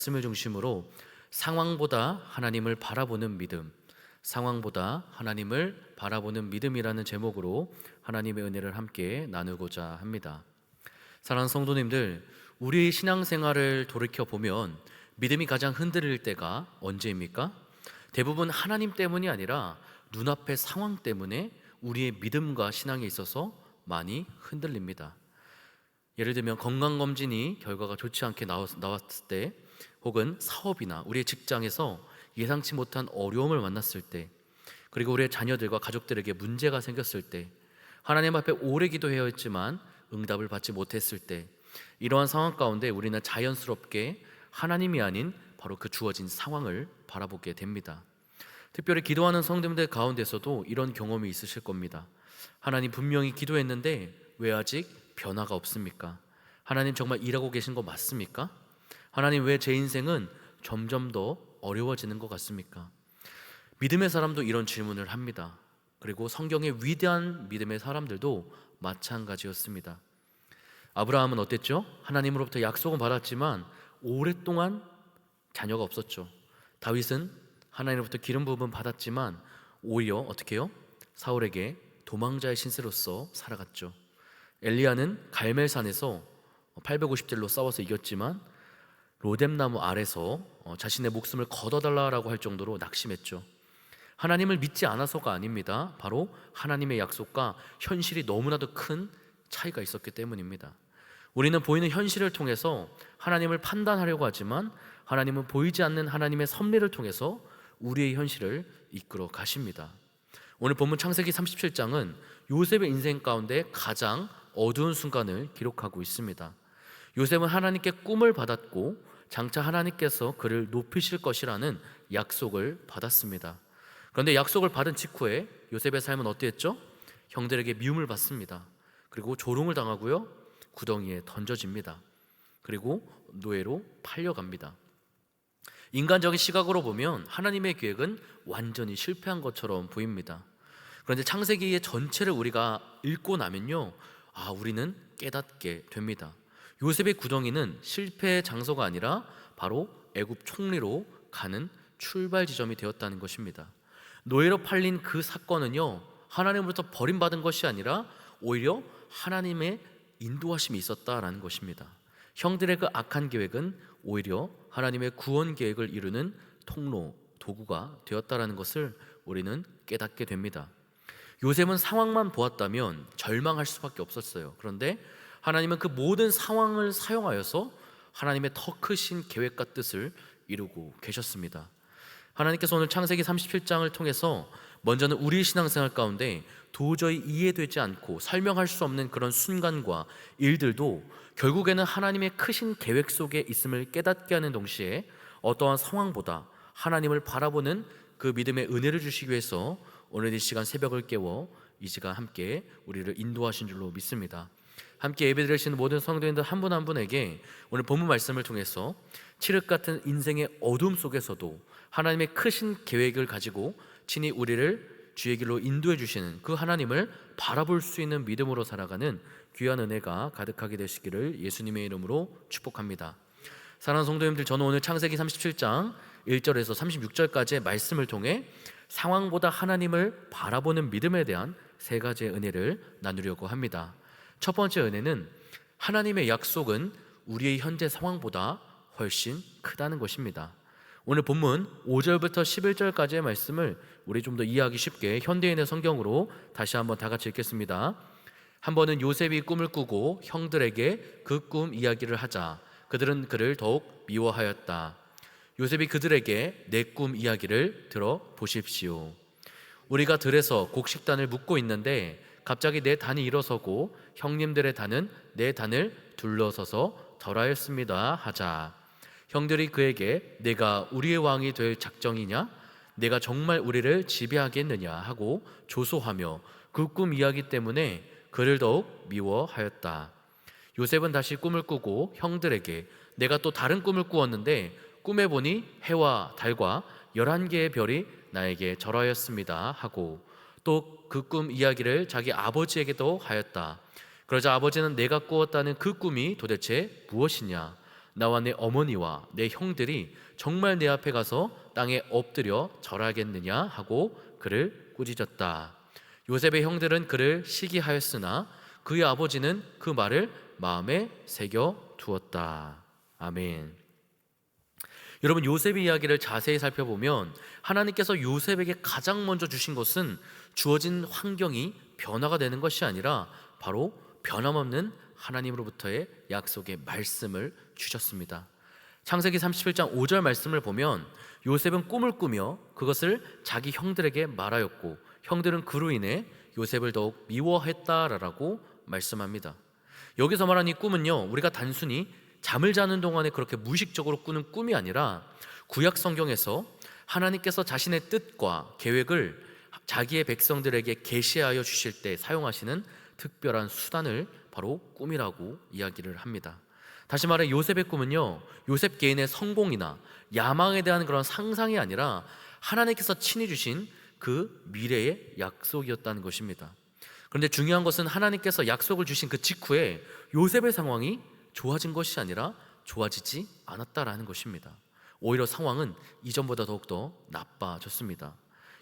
말씀을 중심으로 상황보다 하나님을 바라보는 믿음, 상황보다 하나님을 바라보는 믿음이라는 제목으로 하나님의 은혜를 함께 나누고자 합니다. 사랑하는 성도님들, 우리 신앙생활을 돌이켜 보면 믿음이 가장 흔들릴 때가 언제입니까? 대부분 하나님 때문이 아니라 눈앞의 상황 때문에 우리의 믿음과 신앙에 있어서 많이 흔들립니다. 예를 들면 건강검진이 결과가 좋지 않게 나왔을 때, 혹은 사업이나 우리의 직장에서 예상치 못한 어려움을 만났을 때, 그리고 우리의 자녀들과 가족들에게 문제가 생겼을 때, 하나님 앞에 오래 기도해야 했지만 응답을 받지 못했을 때, 이러한 상황 가운데 우리는 자연스럽게 하나님이 아닌 바로 그 주어진 상황을 바라보게 됩니다. 특별히 기도하는 성도님들 가운데서도 이런 경험이 있으실 겁니다. 하나님, 분명히 기도했는데 왜 아직 변화가 없습니까? 하나님, 정말 일하고 계신 거 맞습니까? 하나님, 왜 제 인생은 점점 더 어려워지는 것 같습니까? 믿음의 사람도 이런 질문을 합니다. 그리고 성경의 위대한 믿음의 사람들도 마찬가지였습니다. 아브라함은 어땠죠? 하나님으로부터 약속은 받았지만 오랫동안 자녀가 없었죠. 다윗은 하나님으로부터 기름 부음은 받았지만 오히려 어떻게 해요? 사울에게 도망자의 신세로서 살아갔죠. 엘리야는 갈멜산에서 850들로 싸워서 이겼지만 로뎀나무 아래서 자신의 목숨을 거둬달라고 할 정도로 낙심했죠. 하나님을 믿지 않아서가 아닙니다. 바로 하나님의 약속과 현실이 너무나도 큰 차이가 있었기 때문입니다. 우리는 보이는 현실을 통해서 하나님을 판단하려고 하지만 하나님은 보이지 않는 하나님의 섭리를 통해서 우리의 현실을 이끌어 가십니다. 오늘 본문 창세기 37장은 요셉의 인생 가운데 가장 어두운 순간을 기록하고 있습니다. 요셉은 하나님께 꿈을 받았고 장차 하나님께서 그를 높이실 것이라는 약속을 받았습니다. 그런데 약속을 받은 직후에 요셉의 삶은 어땠죠? 형들에게 미움을 받습니다. 그리고 조롱을 당하고요, 구덩이에 던져집니다. 그리고 노예로 팔려갑니다. 인간적인 시각으로 보면 하나님의 계획은 완전히 실패한 것처럼 보입니다. 그런데 창세기의 전체를 우리가 읽고 나면요, 우리는 깨닫게 됩니다. 요셉의 구덩이는 실패의 장소가 아니라 바로 애굽 총리로 가는 출발 지점이 되었다는 것입니다. 노예로 팔린 그 사건은요, 하나님으로부터 버림받은 것이 아니라 오히려 하나님의 인도하심이 있었다라는 것입니다. 형들의 그 악한 계획은 오히려 하나님의 구원 계획을 이루는 통로, 도구가 되었다라는 것을 우리는 깨닫게 됩니다. 요셉은 상황만 보았다면 절망할 수밖에 없었어요. 그런데 하나님은 그 모든 상황을 사용하여서 하나님의 더 크신 계획과 뜻을 이루고 계셨습니다. 하나님께서 오늘 창세기 37장을 통해서 먼저는 우리 신앙생활 가운데 도저히 이해되지 않고 설명할 수 없는 그런 순간과 일들도 결국에는 하나님의 크신 계획 속에 있음을 깨닫게 하는 동시에 어떠한 상황보다 하나님을 바라보는 그 믿음의 은혜를 주시기 위해서 오늘 이 시간 새벽을 깨워 이 시간 함께 우리를 인도하신 줄로 믿습니다. 함께 예배드리시는 모든 성도님들 한 분 한 분에게 오늘 본문 말씀을 통해서 칠흑 같은 인생의 어둠 속에서도 하나님의 크신 계획을 가지고 친히 우리를 주의 길로 인도해 주시는 그 하나님을 바라볼 수 있는 믿음으로 살아가는 귀한 은혜가 가득하게 되시기를 예수님의 이름으로 축복합니다. 사랑하는 성도님들, 저는 오늘 창세기 37장 1절에서 36절까지의 말씀을 통해 상황보다 하나님을 바라보는 믿음에 대한 세 가지의 은혜를 나누려고 합니다. 첫 번째 은혜는 하나님의 약속은 우리의 현재 상황보다 훨씬 크다는 것입니다. 오늘 본문 5절부터 11절까지의 말씀을 우리 좀 더 이해하기 쉽게 현대인의 성경으로 다시 한번 다 같이 읽겠습니다. 한 번은 요셉이 꿈을 꾸고 형들에게 그 꿈 이야기를 하자 그들은 그를 더욱 미워하였다. 요셉이 그들에게 내 꿈 이야기를 들어보십시오. 우리가 들에서 곡식단을 묶고 있는데 갑자기 내 단이 일어서고 형님들의 단은 내 단을 둘러서서 절하였습니다 하자. 형들이 그에게 내가 우리의 왕이 될 작정이냐? 내가 정말 우리를 지배하겠느냐 하고 조소하며 그 꿈 이야기 때문에 그를 더욱 미워하였다. 요셉은 다시 꿈을 꾸고 형들에게 내가 또 다른 꿈을 꾸었는데 꿈에 보니 해와 달과 11개의 별이 나에게 절하였습니다 하고 또 그 꿈 이야기를 자기 아버지에게도 하였다. 그러자 아버지는 내가 꾸었다는 그 꿈이 도대체 무엇이냐? 나와 내 어머니와 내 형들이 정말 내 앞에 가서 땅에 엎드려 절하겠느냐 하고 그를 꾸짖었다. 요셉의 형들은 그를 시기하였으나 그의 아버지는 그 말을 마음에 새겨 두었다. 아멘. 여러분, 요셉의 이야기를 자세히 살펴보면 하나님께서 요셉에게 가장 먼저 주신 것은 주어진 환경이 변화가 되는 것이 아니라 바로 변함없는 하나님으로부터의 약속의 말씀을 주셨습니다. 창세기 37장 5절 말씀을 보면 요셉은 꿈을 꾸며 그것을 자기 형들에게 말하였고 형들은 그로 인해 요셉을 더욱 미워했다라고 말씀합니다. 여기서 말하는 이 꿈은요, 우리가 단순히 잠을 자는 동안에 그렇게 무의식적으로 꾸는 꿈이 아니라 구약 성경에서 하나님께서 자신의 뜻과 계획을 자기의 백성들에게 계시하여 주실 때 사용하시는 특별한 수단을 바로 꿈이라고 이야기를 합니다. 다시 말해 요셉의 꿈은요, 요셉 개인의 성공이나 야망에 대한 그런 상상이 아니라 하나님께서 친히 주신 그 미래의 약속이었다는 것입니다. 그런데 중요한 것은 하나님께서 약속을 주신 그 직후에 요셉의 상황이 좋아진 것이 아니라 좋아지지 않았다라는 것입니다. 오히려 상황은 이전보다 더욱더 나빠졌습니다.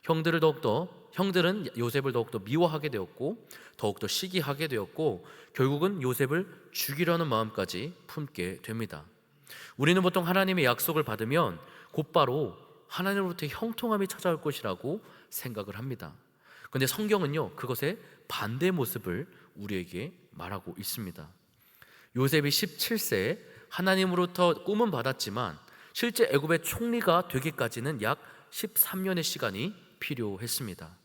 형들은 요셉을 더욱더 미워하게 되었고 더욱더 시기하게 되었고 결국은 요셉을 죽이려는 마음까지 품게 됩니다. 우리는 보통 하나님의 약속을 받으면 곧바로 하나님으로부터 형통함이 찾아올 것이라고 생각을 합니다. 그런데 성경은요, 그것의 반대 모습을 우리에게 말하고 있습니다. 요셉이 17세에 하나님으로부터 꿈은 받았지만 실제 애굽의 총리가 되기까지는 약 13년의 시간이 필요했습니다.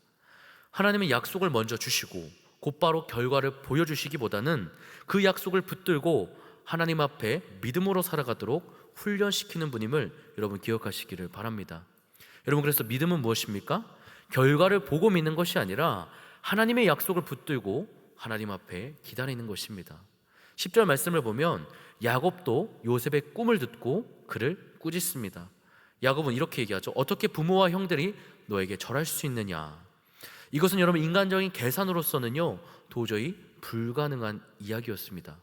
하나님은 약속을 먼저 주시고 곧바로 결과를 보여주시기보다는 그 약속을 붙들고 하나님 앞에 믿음으로 살아가도록 훈련시키는 분임을 여러분 기억하시기를 바랍니다. 여러분, 그래서 믿음은 무엇입니까? 결과를 보고 믿는 것이 아니라 하나님의 약속을 붙들고 하나님 앞에 기다리는 것입니다. 10절 말씀을 보면 야곱도 요셉의 꿈을 듣고 그를 꾸짖습니다. 야곱은 이렇게 얘기하죠. 어떻게 부모와 형들이 너에게 절할 수 있느냐. 이것은 여러분 인간적인 계산으로서는요 도저히 불가능한 이야기였습니다.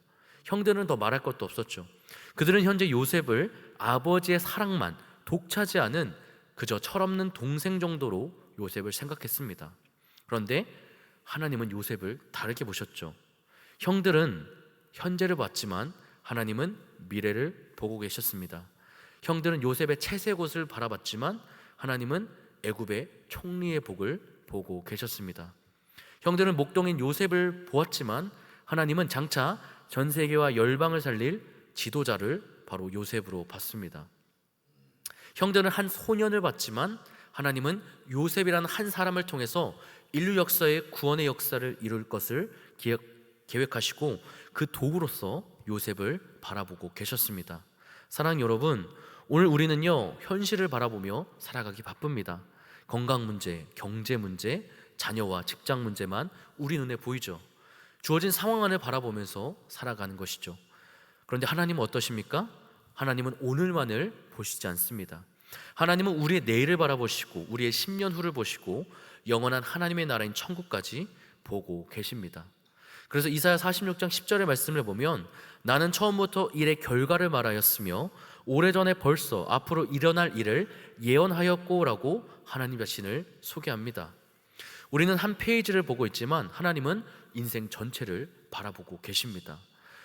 형들은 더 말할 것도 없었죠. 그들은 현재 요셉을 아버지의 사랑만 독차지하는 그저 철없는 동생 정도로 요셉을 생각했습니다. 그런데 하나님은 요셉을 다르게 보셨죠. 형들은 현재를 봤지만 하나님은 미래를 보고 계셨습니다. 형들은 요셉의 채색옷을 바라봤지만 하나님은 애굽의 총리의 복을 보고 계셨습니다. 형들은 목동인 요셉을 보았지만 하나님은 장차 전 세계와 열방을 살릴 지도자를 바로 요셉으로 봤습니다. 형들은 한 소년을 봤지만 하나님은 요셉이라는 한 사람을 통해서 인류 역사의 구원의 역사를 이룰 것을 계획하시고 그 도구로서 요셉을 바라보고 계셨습니다. 사랑하는 여러분, 오늘 우리는요 현실을 바라보며 살아가기 바쁩니다. 건강 문제, 경제 문제, 자녀와 직장 문제만 우리 눈에 보이죠. 주어진 상황 안을 바라보면서 살아가는 것이죠. 그런데 하나님은 어떠십니까? 하나님은 오늘만을 보시지 않습니다. 하나님은 우리의 내일을 바라보시고 우리의 10년 후를 보시고 영원한 하나님의 나라인 천국까지 보고 계십니다. 그래서 이사야 46장 10절의 말씀을 보면 나는 처음부터 일의 결과를 말하였으며 오래전에 벌써 앞으로 일어날 일을 예언하였고 라고 하나님 자신을 소개합니다. 우리는 한 페이지를 보고 있지만 하나님은 인생 전체를 바라보고 계십니다.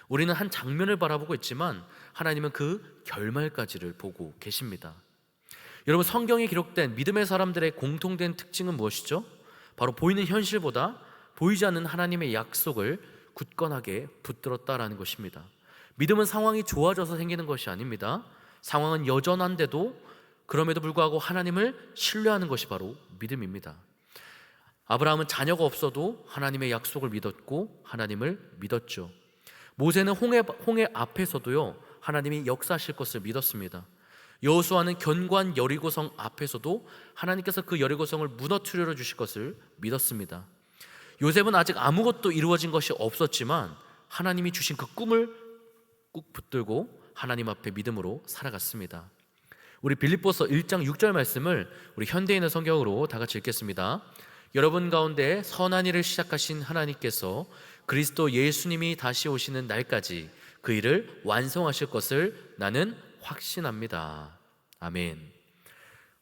우리는 한 장면을 바라보고 있지만 하나님은 그 결말까지를 보고 계십니다. 여러분, 성경에 기록된 믿음의 사람들의 공통된 특징은 무엇이죠? 바로 보이는 현실보다 보이지 않는 하나님의 약속을 굳건하게 붙들었다라는 것입니다. 믿음은 상황이 좋아져서 생기는 것이 아닙니다. 상황은 여전한데도 그럼에도 불구하고 하나님을 신뢰하는 것이 바로 믿음입니다. 아브라함은 자녀가 없어도 하나님의 약속을 믿었고 하나님을 믿었죠. 모세는 홍해 앞에서도요 하나님이 역사하실 것을 믿었습니다. 여호수아는 견고한 여리고성 앞에서도 하나님께서 그 여리고성을 무너뜨려 주실 것을 믿었습니다. 요셉은 아직 아무것도 이루어진 것이 없었지만 하나님이 주신 그 꿈을 꾹 붙들고 하나님 앞에 믿음으로 살아갔습니다. 우리 빌립보서 1장 6절 말씀을 우리 현대인의 성경으로 다 같이 읽겠습니다. 여러분 가운데 선한 일을 시작하신 하나님께서 그리스도 예수님이 다시 오시는 날까지 그 일을 완성하실 것을 나는 확신합니다. 아멘.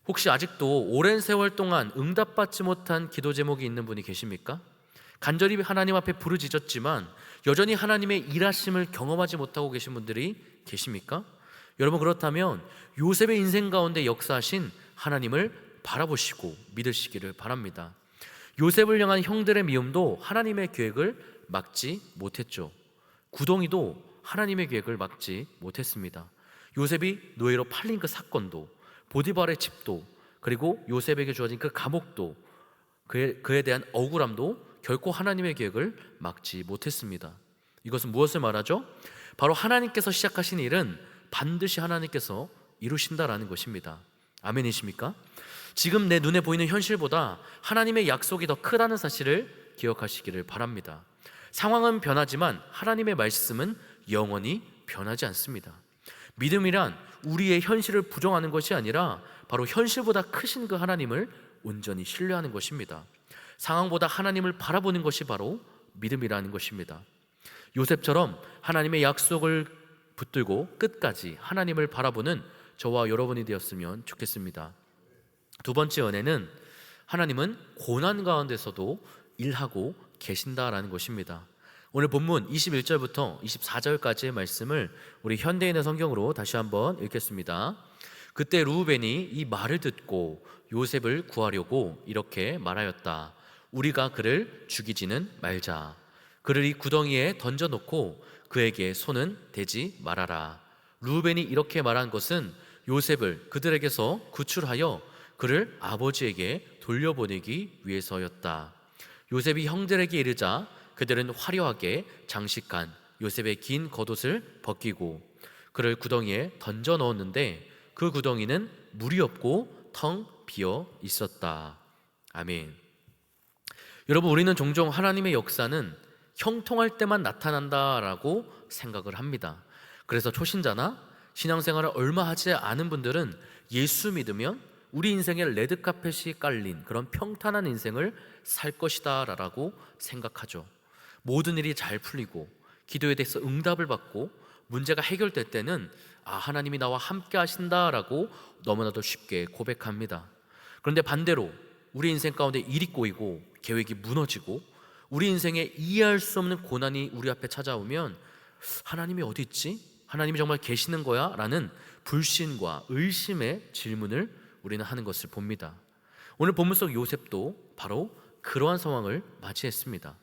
혹시 아직도 오랜 세월 동안 응답받지 못한 기도 제목이 있는 분이 계십니까? 간절히 하나님 앞에 부르짖었지만 여전히 하나님의 일하심을 경험하지 못하고 계신 분들이 계십니까? 여러분, 그렇다면 요셉의 인생 가운데 역사하신 하나님을 바라보시고 믿으시기를 바랍니다. 요셉을 향한 형들의 미움도 하나님의 계획을 막지 못했죠. 구덩이도 하나님의 계획을 막지 못했습니다. 요셉이 노예로 팔린 그 사건도, 보디발의 집도, 그리고 요셉에게 주어진 그 감옥도, 그에 대한 억울함도 결코 하나님의 계획을 막지 못했습니다. 이것은 무엇을 말하죠? 바로 하나님께서 시작하신 일은 반드시 하나님께서 이루신다라는 것입니다. 아멘이십니까? 지금 내 눈에 보이는 현실보다 하나님의 약속이 더 크다는 사실을 기억하시기를 바랍니다. 상황은 변하지만 하나님의 말씀은 영원히 변하지 않습니다. 믿음이란 우리의 현실을 부정하는 것이 아니라 바로 현실보다 크신 그 하나님을 온전히 신뢰하는 것입니다. 상황보다 하나님을 바라보는 것이 바로 믿음이라는 것입니다. 요셉처럼 하나님의 약속을 붙들고 끝까지 하나님을 바라보는 저와 여러분이 되었으면 좋겠습니다. 두 번째 은혜는 하나님은 고난 가운데서도 일하고 계신다라는 것입니다. 오늘 본문 21절부터 24절까지의 말씀을 우리 현대인의 성경으로 다시 한번 읽겠습니다. 그때 르우벤이 이 말을 듣고 요셉을 구하려고 이렇게 말하였다. 우리가 그를 죽이지는 말자. 그를 이 구덩이에 던져놓고 그에게 손은 대지 말아라. 르우벤이 이렇게 말한 것은 요셉을 그들에게서 구출하여 그를 아버지에게 돌려보내기 위해서였다. 요셉이 형들에게 이르자 그들은 화려하게 장식한 요셉의 긴 겉옷을 벗기고 그를 구덩이에 던져 넣었는데 그 구덩이는 물이 없고 텅 비어 있었다. 아멘. 여러분, 우리는 종종 하나님의 역사는 형통할 때만 나타난다라고 생각을 합니다. 그래서 초신자나 신앙생활을 얼마 하지 않은 분들은 예수 믿으면 우리 인생에 레드카펫이 깔린 그런 평탄한 인생을 살 것이다 라고 생각하죠. 모든 일이 잘 풀리고 기도에 대해서 응답을 받고 문제가 해결될 때는 하나님이 나와 함께 하신다라고 너무나도 쉽게 고백합니다. 그런데 반대로 우리 인생 가운데 일이 꼬이고 계획이 무너지고 우리 인생에 이해할 수 없는 고난이 우리 앞에 찾아오면 하나님이 어디 있지? 하나님이 정말 계시는 거야? 라는 불신과 의심의 질문을 우리는 하는 것을 봅니다. 오늘 본문 속 요셉도 바로 그러한 상황을 맞이했습니다.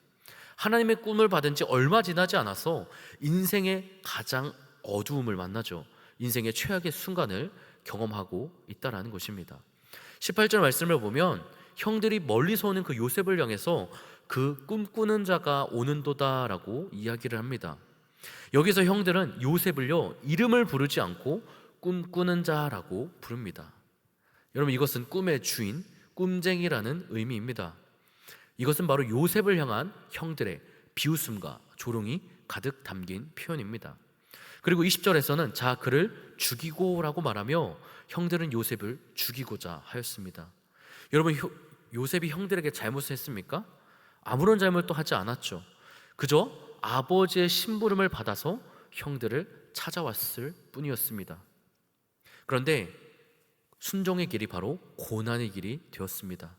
하나님의 꿈을 받은 지 얼마 지나지 않아서 인생의 가장 어두움을 만나죠. 인생의 최악의 순간을 경험하고 있다라는 것입니다. 18절 말씀을 보면 형들이 멀리서 오는 그 요셉을 향해서 그 꿈꾸는 자가 오는도다라고 이야기를 합니다. 여기서 형들은 요셉을요 이름을 부르지 않고 꿈꾸는 자라고 부릅니다. 여러분, 이것은 꿈의 주인, 꿈쟁이라는 의미입니다. 이것은 바로 요셉을 향한 형들의 비웃음과 조롱이 가득 담긴 표현입니다. 그리고 20절에서는 자 그를 죽이고라고 말하며 형들은 요셉을 죽이고자 하였습니다. 여러분, 요셉이 형들에게 잘못을 했습니까? 아무런 잘못도 하지 않았죠. 그저 아버지의 심부름을 받아서 형들을 찾아왔을 뿐이었습니다. 그런데 순종의 길이 바로 고난의 길이 되었습니다.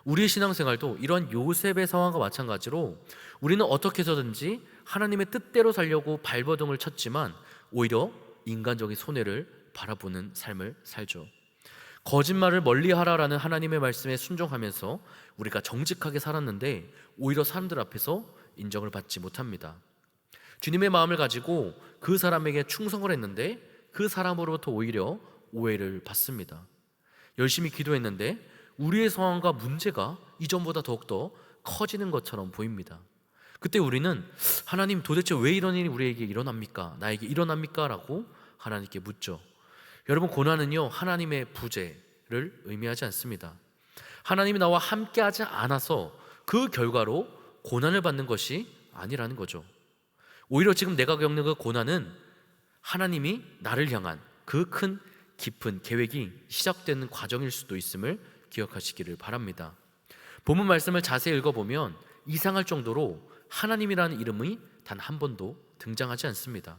우리의 신앙생활도 이러한 요셉의 상황과 마찬가지로 우리는 어떻게 해서든지 하나님의 뜻대로 살려고 발버둥을 쳤지만 오히려 인간적인 손해를 바라보는 삶을 살죠. 거짓말을 멀리하라라는 하나님의 말씀에 순종하면서 우리가 정직하게 살았는데 오히려 사람들 앞에서 인정을 받지 못합니다. 주님의 마음을 가지고 그 사람에게 충성을 했는데 그 사람으로부터 오히려 오해를 받습니다. 열심히 기도했는데 우리의 상황과 문제가 이전보다 더욱더 커지는 것처럼 보입니다. 그때 우리는 하나님, 도대체 왜 이런 일이 우리에게 일어납니까? 나에게 일어납니까? 라고 하나님께 묻죠. 여러분, 고난은요 하나님의 부재를 의미하지 않습니다. 하나님이 나와 함께하지 않아서 그 결과로 고난을 받는 것이 아니라는 거죠. 오히려 지금 내가 겪는 그 고난은 하나님이 나를 향한 그 큰 깊은 계획이 시작되는 과정일 수도 있음을 기억하시기를 바랍니다. 본문 말씀을 자세히 읽어보면 이상할 정도로 하나님이라는 이름이 단 한 번도 등장하지 않습니다.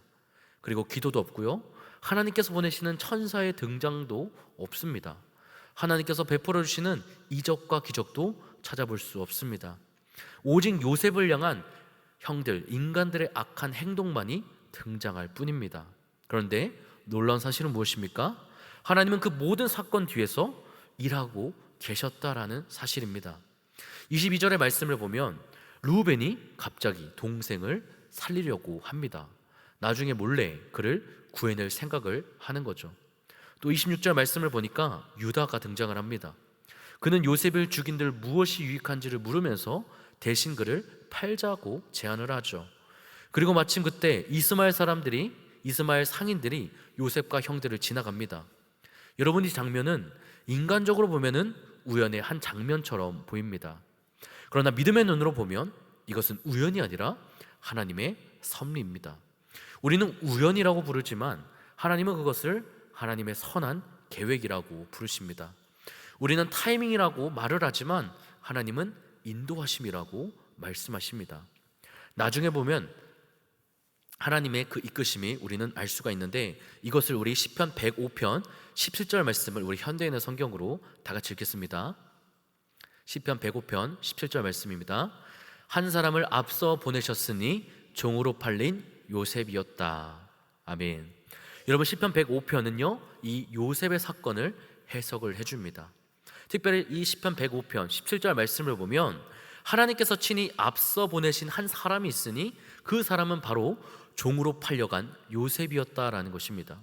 그리고 기도도 없고요. 하나님께서 보내시는 천사의 등장도 없습니다. 하나님께서 베풀어 주시는 이적과 기적도 찾아볼 수 없습니다. 오직 요셉을 향한 형들, 인간들의 악한 행동만이 등장할 뿐입니다. 그런데 놀라운 사실은 무엇입니까? 하나님은 그 모든 사건 뒤에서 일하고 계셨다라는 사실입니다. 22절의 말씀을 보면 르우벤이 갑자기 동생을 살리려고 합니다. 나중에 몰래 그를 구해낼 생각을 하는 거죠. 또 26절 말씀을 보니까 유다가 등장을 합니다. 그는 요셉을 죽인들 무엇이 유익한지를 물으면서 대신 그를 팔자고 제안을 하죠. 그리고 마침 그때 이스마엘 상인들이 요셉과 형들을 지나갑니다. 여러분, 이 장면은 인간적으로 보면은 우연의 한 장면처럼 보입니다. 그러나 믿음의 눈으로 보면 이것은 우연이 아니라 하나님의 섭리입니다. 우리는 우연이라고 부르지만 하나님은 그것을 하나님의 선한 계획이라고 부르십니다. 우리는 타이밍이라고 말을 하지만 하나님은 인도하심이라고 말씀하십니다. 나중에 보면 하나님의 그 이끄심이 우리는 알 수가 있는데, 이것을 우리 시편 105편 17절 말씀을 우리 현대인의 성경으로 다 같이 읽겠습니다. 시편 105편 17절 말씀입니다. 한 사람을 앞서 보내셨으니 종으로 팔린 요셉이었다. 아멘. 여러분, 시편 105편은요 이 요셉의 사건을 해석을 해줍니다. 특별히 이 시편 105편 17절 말씀을 보면 하나님께서 친히 앞서 보내신 한 사람이 있으니 그 사람은 바로 종으로 팔려간 요셉이었다라는 것입니다.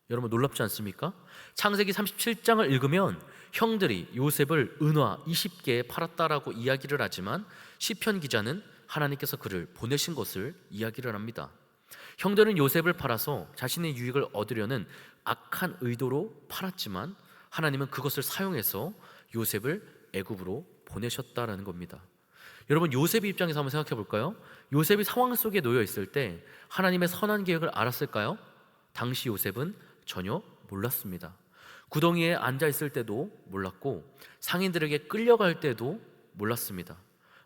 여러분, 놀랍지 않습니까? 창세기 37장을 읽으면 형들이 요셉을 은화 20개에 팔았다라고 이야기를 하지만 시편 기자는 하나님께서 그를 보내신 것을 이야기를 합니다. 형들은 요셉을 팔아서 자신의 유익을 얻으려는 악한 의도로 팔았지만 하나님은 그것을 사용해서 요셉을 애굽으로 보내셨다라는 겁니다. 여러분, 요셉의 입장에서 한번 생각해 볼까요? 요셉이 상황 속에 놓여 있을 때 하나님의 선한 계획을 알았을까요? 당시 요셉은 전혀 몰랐습니다. 구덩이에 앉아 있을 때도 몰랐고 상인들에게 끌려갈 때도 몰랐습니다.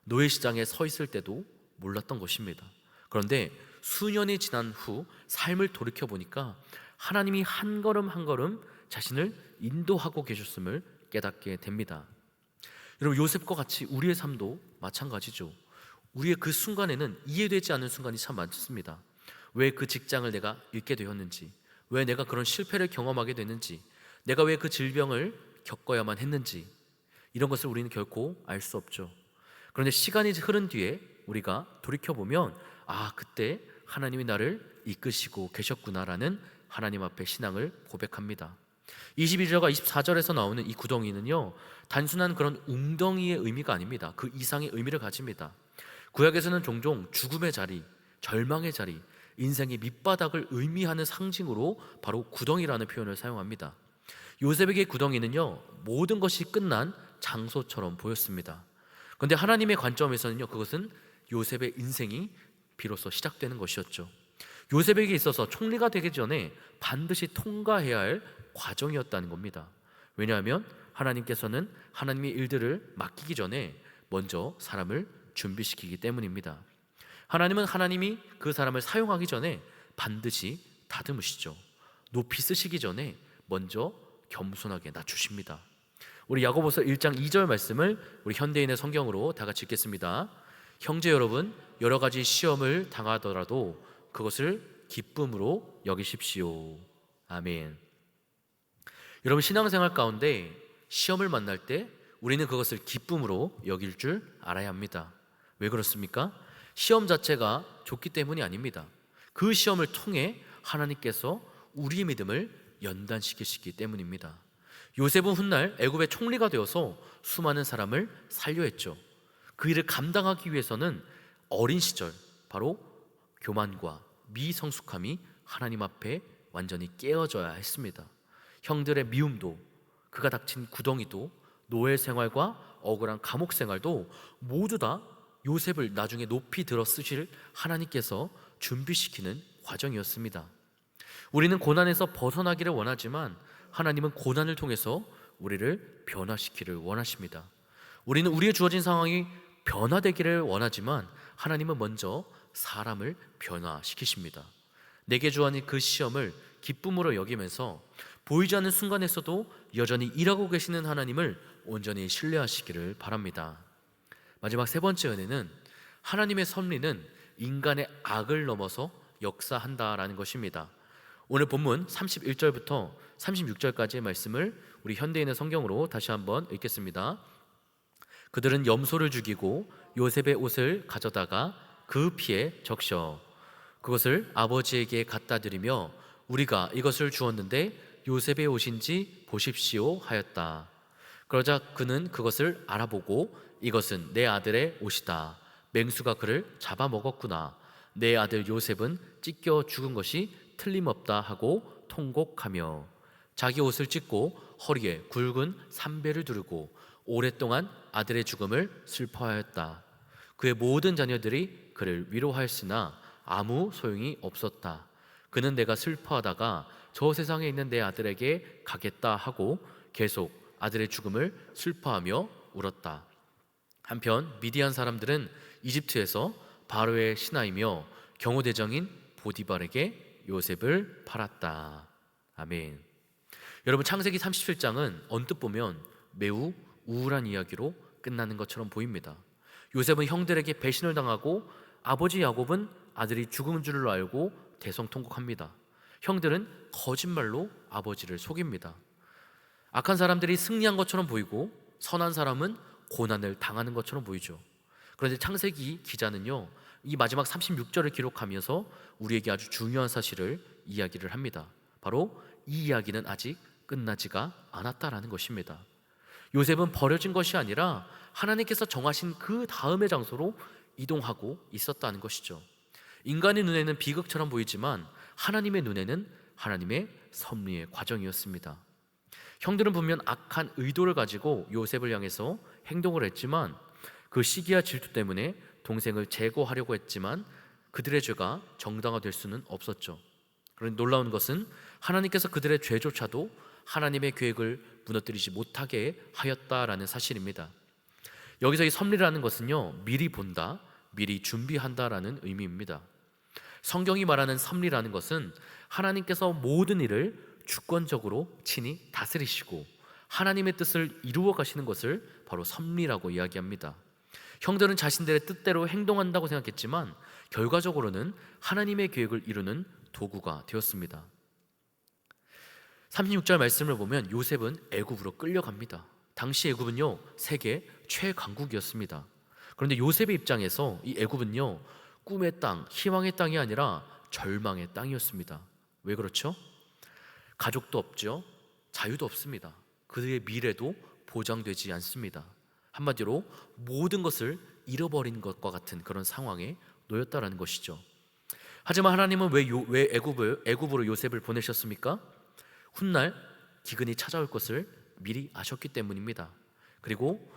노예시장에 서 있을 때도 몰랐던 것입니다. 그런데 수년이 지난 후 삶을 돌이켜 보니까 하나님이 한 걸음 한 걸음 자신을 인도하고 계셨음을 깨닫게 됩니다. 여러분, 요셉과 같이 우리의 삶도 마찬가지죠. 우리의 그 순간에는 이해되지 않는 순간이 참 많습니다. 왜 그 직장을 내가 잃게 되었는지, 왜 내가 그런 실패를 경험하게 됐는지, 내가 왜 그 질병을 겪어야만 했는지, 이런 것을 우리는 결코 알 수 없죠. 그런데 시간이 흐른 뒤에 우리가 돌이켜보면 그때 하나님이 나를 이끄시고 계셨구나라는 하나님 앞에 신앙을 고백합니다. 22절과 24절에서 나오는 이 구덩이는요 단순한 그런 웅덩이의 의미가 아닙니다. 그 이상의 의미를 가집니다. 구약에서는 종종 죽음의 자리, 절망의 자리, 인생의 밑바닥을 의미하는 상징으로 바로 구덩이라는 표현을 사용합니다. 요셉에게 구덩이는요 모든 것이 끝난 장소처럼 보였습니다. 그런데 하나님의 관점에서는요 그것은 요셉의 인생이 비로소 시작되는 것이었죠. 요셉에게 있어서 총리가 되기 전에 반드시 통과해야 할 과정이었다는 겁니다. 왜냐하면 하나님께서는 하나님의 일들을 맡기기 전에 먼저 사람을 준비시키기 때문입니다. 하나님이 그 사람을 사용하기 전에 반드시 다듬으시죠. 높이 쓰시기 전에 먼저 겸손하게 낮추십니다. 우리 야고보서 1장 2절 말씀을 우리 현대인의 성경으로 다 같이 읽겠습니다. 형제 여러분, 여러 가지 시험을 당하더라도 그것을 기쁨으로 여기십시오. 아멘. 여러분, 신앙생활 가운데 시험을 만날 때 우리는 그것을 기쁨으로 여길 줄 알아야 합니다. 왜 그렇습니까? 시험 자체가 좋기 때문이 아닙니다. 그 시험을 통해 하나님께서 우리의 믿음을 연단시키시기 때문입니다. 요셉은 훗날 애굽의 총리가 되어서 수많은 사람을 살려했죠. 그 일을 감당하기 위해서는 어린 시절 바로 교만과 미성숙함이 하나님 앞에 완전히 깨어져야 했습니다. 형들의 미움도, 그가 닥친 구덩이도, 노예 생활과 억울한 감옥 생활도 모두 다 요셉을 나중에 높이 들어 쓰실 하나님께서 준비시키는 과정이었습니다. 우리는 고난에서 벗어나기를 원하지만 하나님은 고난을 통해서 우리를 변화시키기를 원하십니다. 우리는 우리의 주어진 상황이 변화되기를 원하지만 하나님은 먼저 사람을 변화시키십니다. 내게 주어진 그 시험을 기쁨으로 여기면서 보이지 않는 순간에서도 여전히 일하고 계시는 하나님을 온전히 신뢰하시기를 바랍니다. 마지막 세 번째 은혜는 하나님의 섭리는 인간의 악을 넘어서 역사한다라는 것입니다. 오늘 본문 31절부터 36절까지의 말씀을 우리 현대인의 성경으로 다시 한번 읽겠습니다. 그들은 염소를 죽이고 요셉의 옷을 가져다가 그 피에 적셔 그것을 아버지에게 갖다 드리며 우리가 이것을 주었는데 요셉의 옷인지 보십시오 하였다. 그러자 그는 그것을 알아보고 이것은 내 아들의 옷이다. 맹수가 그를 잡아먹었구나. 내 아들 요셉은 찢겨 죽은 것이 틀림없다 하고 통곡하며 자기 옷을 찢고 허리에 굵은 삼배를 두르고 오랫동안 아들의 죽음을 슬퍼하였다. 그의 모든 자녀들이 그를 위로하였으나 아무 소용이 없었다. 그는 내가 슬퍼하다가 저 세상에 있는 내 아들에게 가겠다 하고 계속 아들의 죽음을 슬퍼하며 울었다. 한편 미디안 사람들은 이집트에서 바로의 신하이며 경호대장인 보디발에게 요셉을 팔았다. 아멘. 여러분, 창세기 37장은 언뜻 보면 매우 우울한 이야기로 끝나는 것처럼 보입니다. 요셉은 형들에게 배신을 당하고 아버지 야곱은 아들이 죽은 줄로 알고 대성통곡합니다. 형들은 거짓말로 아버지를 속입니다. 악한 사람들이 승리한 것처럼 보이고 선한 사람은 고난을 당하는 것처럼 보이죠. 그런데 창세기 기자는요, 이 마지막 36절을 기록하면서 우리에게 아주 중요한 사실을 이야기를 합니다. 바로 이 이야기는 아직 끝나지가 않았다라는 것입니다. 요셉은 버려진 것이 아니라 하나님께서 정하신 그 다음의 장소로 이동하고 있었다는 것이죠. 인간의 눈에는 비극처럼 보이지만 하나님의 눈에는 하나님의 섭리의 과정이었습니다. 형들은 분명 악한 의도를 가지고 요셉을 향해서 행동을 했지만 그 시기와 질투 때문에 동생을 제거하려고 했지만 그들의 죄가 정당화될 수는 없었죠. 그런데 놀라운 것은 하나님께서 그들의 죄조차도 하나님의 계획을 무너뜨리지 못하게 하였다라는 사실입니다. 여기서 이 섭리라는 것은요, 미리 본다, 미리 준비한다라는 의미입니다. 성경이 말하는 섭리라는 것은 하나님께서 모든 일을 주권적으로 친히 다스리시고 하나님의 뜻을 이루어 가시는 것을 바로 섭리라고 이야기합니다. 형들은 자신들의 뜻대로 행동한다고 생각했지만 결과적으로는 하나님의 계획을 이루는 도구가 되었습니다. 36절 말씀을 보면 요셉은 애굽으로 끌려갑니다. 당시 애굽은요, 세계 최강국이었습니다. 그런데 요셉의 입장에서 이 애굽은요, 꿈의 땅, 희망의 땅이 아니라 절망의 땅이었습니다. 왜 그렇죠? 가족도 없죠. 자유도 없습니다. 그들의 미래도 보장되지 않습니다. 한마디로 모든 것을 잃어버린 것과 같은 그런 상황에 놓였다라는 것이죠. 하지만 하나님은 왜 애굽으로 요셉을 보내셨습니까? 훗날 기근이 찾아올 것을 미리 아셨기 때문입니다. 그리고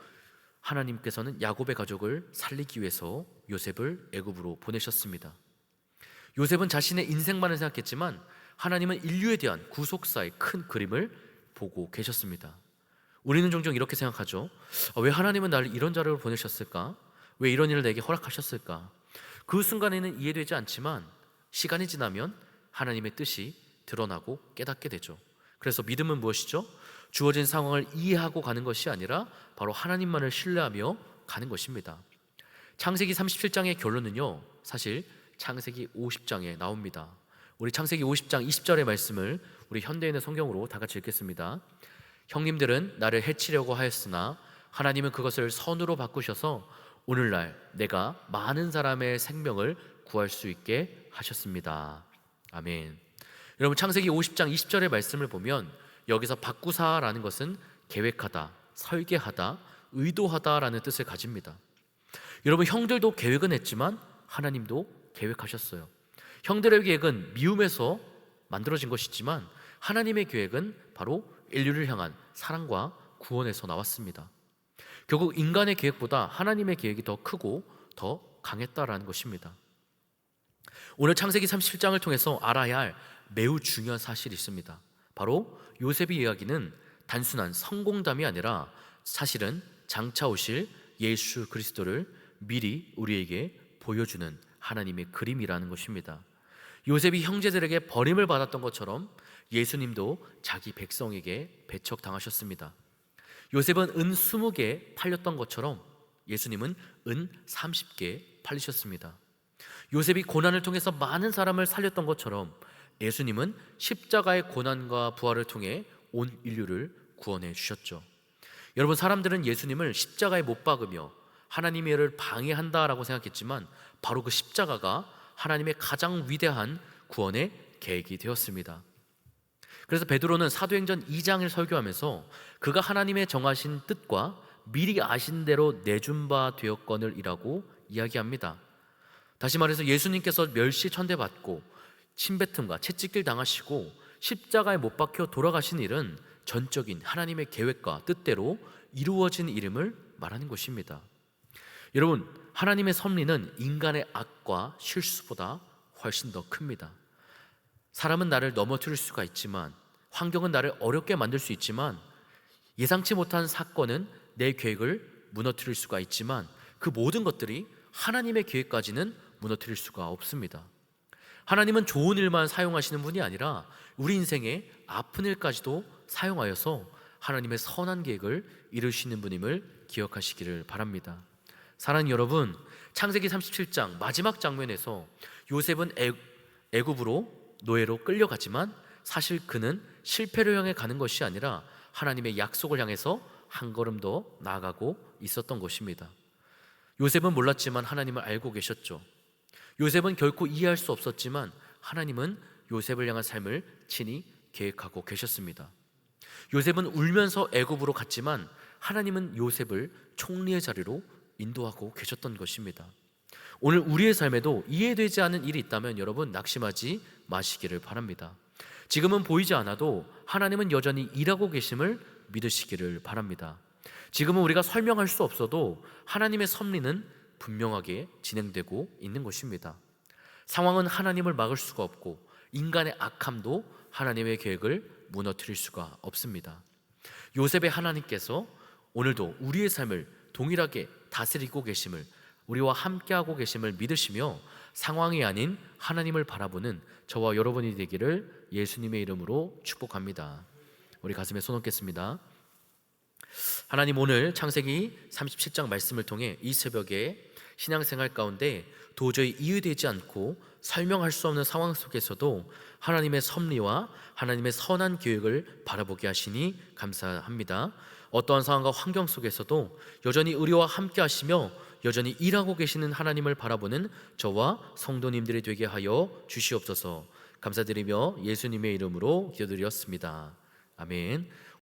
하나님께서는 야곱의 가족을 살리기 위해서 요셉을 애굽으로 보내셨습니다. 요셉은 자신의 인생만을 생각했지만 하나님은 인류에 대한 구속사의 큰 그림을 보고 계셨습니다. 우리는 종종 이렇게 생각하죠. 왜 하나님은 나를 이런 자료를 보내셨을까? 왜 이런 일을 내게 허락하셨을까? 그 순간에는 이해되지 않지만 시간이 지나면 하나님의 뜻이 드러나고 깨닫게 되죠. 그래서 믿음은 무엇이죠? 주어진 상황을 이해하고 가는 것이 아니라 바로 하나님만을 신뢰하며 가는 것입니다. 창세기 37장의 결론은요, 사실 창세기 50장에 나옵니다. 우리 창세기 50장 20절의 말씀을 우리 현대인의 성경으로 다 같이 읽겠습니다. 형님들은 나를 해치려고 하였으나 하나님은 그것을 선으로 바꾸셔서 오늘날 내가 많은 사람의 생명을 구할 수 있게 하셨습니다. 아멘. 여러분, 창세기 50장 20절의 말씀을 보면 여기서 바꾸사라는 것은 계획하다, 설계하다, 의도하다라는 뜻을 가집니다. 여러분, 형들도 계획은 했지만 하나님도 계획하셨어요. 형들의 계획은 미움에서 만들어진 것이지만 하나님의 계획은 바로 인류를 향한 사랑과 구원에서 나왔습니다. 결국 인간의 계획보다 하나님의 계획이 더 크고 더 강했다라는 것입니다. 오늘 창세기 37장을 통해서 알아야 할 매우 중요한 사실이 있습니다. 바로 요셉의 이야기는 단순한 성공담이 아니라 사실은 장차 오실 예수 그리스도를 미리 우리에게 보여주는 하나님의 그림이라는 것입니다. 요셉이 형제들에게 버림을 받았던 것처럼 예수님도 자기 백성에게 배척당하셨습니다. 요셉은 은 20개 팔렸던 것처럼 예수님은 은 30개 팔리셨습니다. 요셉이 고난을 통해서 많은 사람을 살렸던 것처럼 예수님은 십자가의 고난과 부활을 통해 온 인류를 구원해 주셨죠. 여러분, 사람들은 예수님을 십자가에 못 박으며 하나님의 일을 방해한다라고 생각했지만 바로 그 십자가가 하나님의 가장 위대한 구원의 계획이 되었습니다. 그래서 베드로는 사도행전 2장을 설교하면서 그가 하나님의 정하신 뜻과 미리 아신 대로 내준 바 되었거늘이라고 이야기합니다. 다시 말해서 예수님께서 멸시천대받고 침뱉음과 채찍질 당하시고 십자가에 못 박혀 돌아가신 일은 전적인 하나님의 계획과 뜻대로 이루어진 일임을 말하는 것입니다. 여러분, 하나님의 섭리는 인간의 악과 실수보다 훨씬 더 큽니다. 사람은 나를 넘어뜨릴 수가 있지만, 환경은 나를 어렵게 만들 수 있지만, 예상치 못한 사건은 내 계획을 무너뜨릴 수가 있지만, 그 모든 것들이 하나님의 계획까지는 무너뜨릴 수가 없습니다. 하나님은 좋은 일만 사용하시는 분이 아니라 우리 인생의 아픈 일까지도 사용하여서 하나님의 선한 계획을 이루시는 분임을 기억하시기를 바랍니다. 사랑하는 여러분, 창세기 37장 마지막 장면에서 요셉은 애굽으로 노예로 끌려가지만 사실 그는 실패를 향해 가는 것이 아니라 하나님의 약속을 향해서 한 걸음 더 나아가고 있었던 것입니다. 요셉은 몰랐지만 하나님을 알고 계셨죠. 요셉은 결코 이해할 수 없었지만 하나님은 요셉을 향한 삶을 친히 계획하고 계셨습니다. 요셉은 울면서 애굽으로 갔지만 하나님은 요셉을 총리의 자리로 인도하고 계셨던 것입니다. 오늘 우리의 삶에도 이해되지 않는 일이 있다면 여러분, 낙심하지 마시기를 바랍니다. 지금은 보이지 않아도 하나님은 여전히 일하고 계심을 믿으시기를 바랍니다. 지금은 우리가 설명할 수 없어도 하나님의 섭리는 분명하게 진행되고 있는 것입니다. 상황은 하나님을 막을 수가 없고 인간의 악함도 하나님의 계획을 무너뜨릴 수가 없습니다. 요셉의 하나님께서 오늘도 우리의 삶을 동일하게 다스리고 계심을, 우리와 함께하고 계심을 믿으시며 상황이 아닌 하나님을 바라보는 저와 여러분이 되기를 예수님의 이름으로 축복합니다. 우리 가슴에 손 얹겠습니다. 하나님, 오늘 창세기 37장 말씀을 통해 이 새벽에 신앙생활 가운데 도저히 이해되지 않고 설명할 수 없는 상황 속에서도 하나님의 섭리와 하나님의 선한 계획을 바라보게 하시니 감사합니다. 어떠한 상황과 환경 속에서도 여전히 우리와 함께 하시며 여전히 일하고 계시는 하나님을 바라보는 저와 성도님들이 되게 하여 주시옵소서. 감사드리며 예수님의 이름으로 기도드렸습니다. 아멘.